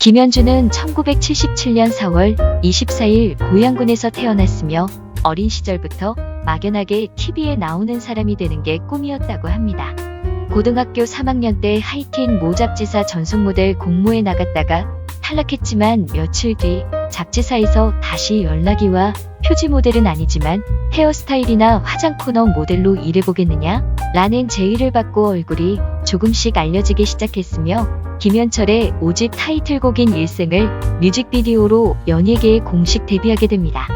김현주는 1977년 4월 24일 고양군에서 태어났으며 어린 시절부터 막연하게 TV에 나오는 사람이 되는 게 꿈이었다고 합니다. 고등학교 3학년 때 하이틴 모 잡지사 전속 모델 공모에 나갔다가 탈락했지만 며칠 뒤 잡지사에서 다시 연락이 와 표지 모델은 아니지만 헤어스타일이나 화장 코너 모델로 일해보겠느냐? 라는 제의를 받고 얼굴이 조금씩 알려지기 시작했으며 김현철의 5집 타이틀곡인 일생을 뮤직비디오로 연예계에 공식 데뷔하게 됩니다.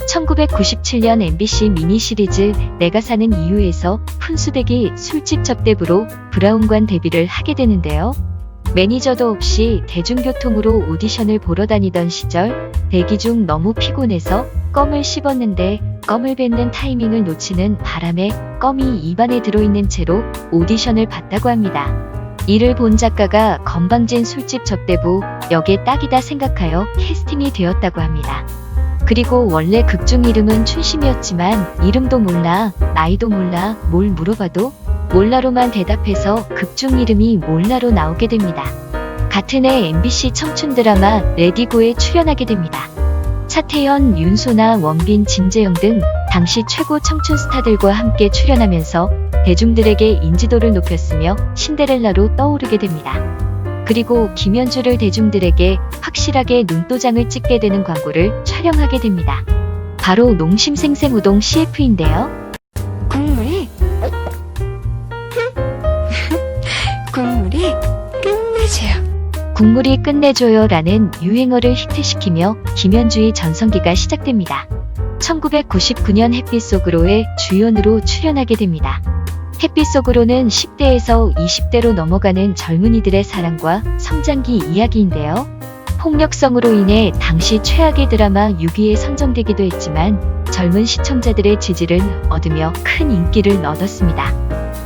1997년 MBC 미니 시리즈 내가 사는 이유에서 훈수대기 술집 접대부로 브라운관 데뷔를 하게 되는데요. 매니저도 없이 대중교통으로 오디션을 보러 다니던 시절 대기 중 너무 피곤해서 껌을 씹었는데 껌을 뱉는 타이밍을 놓치는 바람에 껌이 입안에 들어있는 채로 오디션을 봤다고 합니다. 이를 본 작가가 건방진 술집 접대부 역에 딱이다 생각하여 캐스팅이 되었다고 합니다. 그리고 원래 극중 이름은 춘심이었지만 이름도 몰라, 나이도 몰라, 뭘 물어봐도 몰라로만 대답해서 극중 이름이 몰라로 나오게 됩니다. 같은 해 MBC 청춘 드라마 레디고에 출연하게 됩니다. 차태현, 윤소나, 원빈, 진재영 등 당시 최고 청춘 스타들과 함께 출연하면서 대중들에게 인지도를 높였으며 신데렐라로 떠오르게 됩니다. 그리고 김현주를 대중들에게 확실하게 눈도장을 찍게 되는 광고를 촬영하게 됩니다. 바로 농심생생 우동 CF인데요. 국물이 국물이 끝내줘요. 국물이 끝내줘요 라는 유행어를 히트시키며 김현주의 전성기가 시작됩니다. 1999년 햇빛 속으로의 주연으로 출연하게 됩니다. 햇빛 속으로는 10대에서 20대로 넘어가는 젊은이들의 사랑과 성장기 이야기인데요. 폭력성으로 인해 당시 최악의 드라마 6위에 선정되기도 했지만 젊은 시청자들의 지지를 얻으며 큰 인기를 얻었습니다.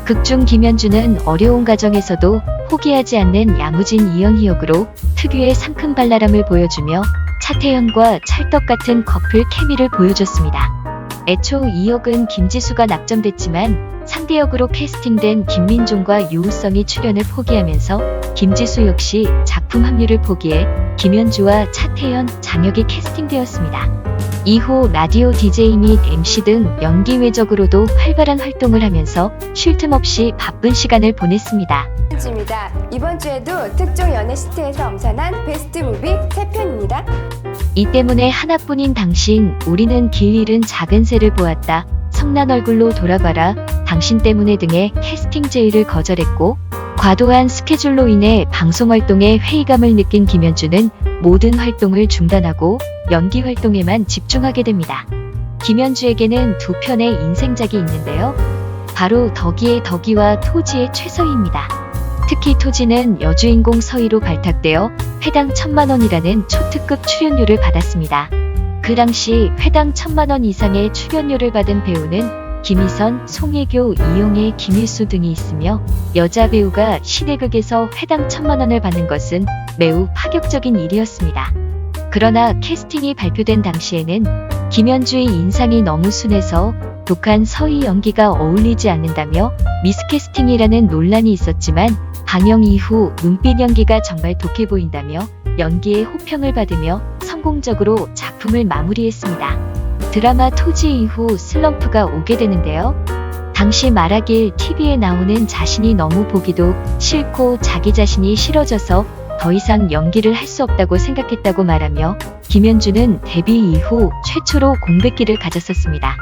극중 김현주는 어려운 가정에서도 포기하지 않는 야무진 이영희 역으로 특유의 상큼 발랄함을 보여주며 차태현과 찰떡 같은 커플 케미를 보여줬습니다. 애초 이 역은 김지수가 낙점됐지만 상대 역으로 캐스팅된 김민종과 유우성이 출연을 포기하면서 김지수 역시 작품 합류를 포기해 김현주와 차태현, 장혁이 캐스팅되었습니다. 이후 라디오 DJ 및 MC 등 연기 외적으로도 활발한 활동을 하면서 쉴 틈 없이 바쁜 시간을 보냈습니다. 입니다. 이번 주에도 특종 연애 시트에서 엄선한 베스트 무비 3편입니다. 이 때문에 하나뿐인 당신, 우리는 길 잃은 작은 새를 보았다, 성난 얼굴로 돌아가라, 당신 때문에 등의 캐스팅 제의를 거절했고 과도한 스케줄로 인해 방송 활동에 회의감을 느낀 김현주는 모든 활동을 중단하고 연기 활동에만 집중하게 됩니다. 김현주에게는 두 편의 인생작이 있는데요. 바로 덕이의 덕이와 토지의 최서희입니다. 특히 토지는 여주인공 서희로 발탁되어 회당 1,000만원이라는 초특급 출연료를 받았습니다. 그 당시 회당 1,000만원 이상의 출연료를 받은 배우는 김희선, 송혜교, 이용혜, 김일수 등이 있으며 여자 배우가 시대극에서 회당 1,000만원을 받는 것은 매우 파격적인 일이었습니다. 그러나 캐스팅이 발표된 당시에는 김현주의 인상이 너무 순해서 독한 서희 연기가 어울리지 않는다며 미스캐스팅이라는 논란이 있었지만 방영 이후 눈빛 연기가 정말 독해 보인다며 연기에 호평을 받으며 성공적으로 작품을 마무리했습니다. 드라마 토지 이후 슬럼프가 오게 되는데요. 당시 말하길 TV에 나오는 자신이 너무 보기도 싫고 자기 자신이 싫어져서 더 이상 연기를 할 수 없다고 생각했다고 말하며 김현주는 데뷔 이후 최초로 공백기를 가졌었습니다.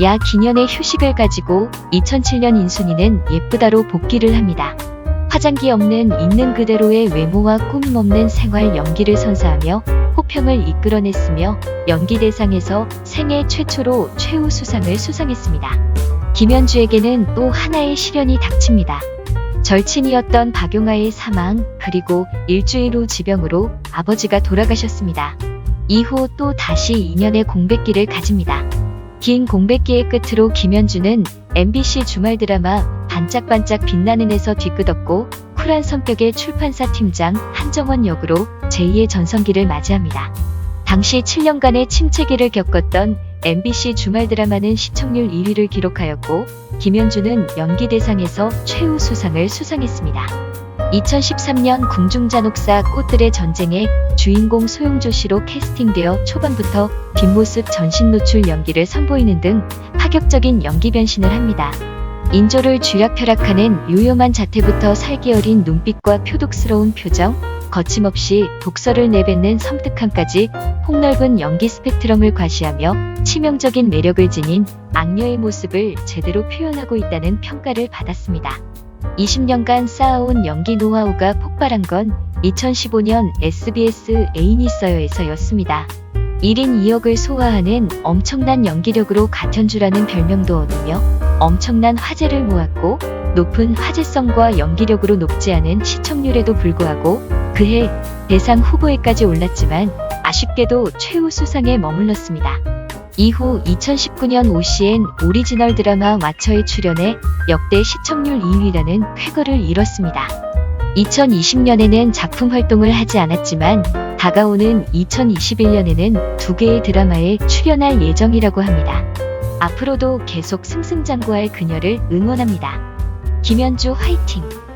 약 2년의 휴식을 가지고 2007년 인순이는 예쁘다로 복귀를 합니다. 화장기 없는 있는 그대로의 외모와 꾸밈 없는 생활 연기를 선사하며 호평을 이끌어냈으며 연기대상에서 생애 최초로 최우수상을 수상했습니다. 김현주에게는 또 하나의 시련이 닥칩니다. 절친이었던 박용아의 사망, 그리고 일주일 후 지병으로 아버지가 돌아가셨습니다. 이후 또 다시 2년의 공백기를 가집니다. 긴 공백기의 끝으로 김현주는 MBC 주말 드라마 반짝반짝 빛나는 에서 뒤끝없고 쿨한 성격의 출판사 팀장 한정원 역으로 제2의 전성기를 맞이합니다. 당시 7년간의 침체기를 겪었던 MBC 주말 드라마는 시청률 1위를 기록하였고 김현주는 연기대상에서 최우수상을 수상했습니다. 2013년 궁중잔혹사 꽃들의 전쟁에 주인공 소용조 씨로 캐스팅되어 초반부터 뒷모습 전신 노출 연기를 선보이는 등 파격적인 연기 변신을 합니다. 인조를 쥐락펴락하는 요염한 자태부터 살기 어린 눈빛과 표독스러운 표정, 거침없이 독설을 내뱉는 섬뜩함까지 폭넓은 연기 스펙트럼을 과시하며 치명적인 매력을 지닌 악녀의 모습을 제대로 표현하고 있다는 평가를 받았습니다. 20년간 쌓아온 연기 노하우가 폭발한 건 2015년 SBS 애인이 있어요에서였습니다. 1인 2역을 소화하는 엄청난 연기력으로 가텐주라는 별명도 얻으며 엄청난 화제를 모았고 높은 화제성과 연기력으로 높지 않은 시청률에도 불구하고 그해 대상 후보에까지 올랐지만 아쉽게도 최우 수상에 머물렀습니다. 이후 2019년 OCN 오리지널 드라마 와처에 출연해 역대 시청률 2위라는 쾌거를 이뤘습니다. 2020년에는 작품 활동을 하지 않았지만 다가오는 2021년에는 2개의 드라마에 출연할 예정이라고 합니다. 앞으로도 계속 승승장구할 그녀를 응원합니다. 김현주 화이팅!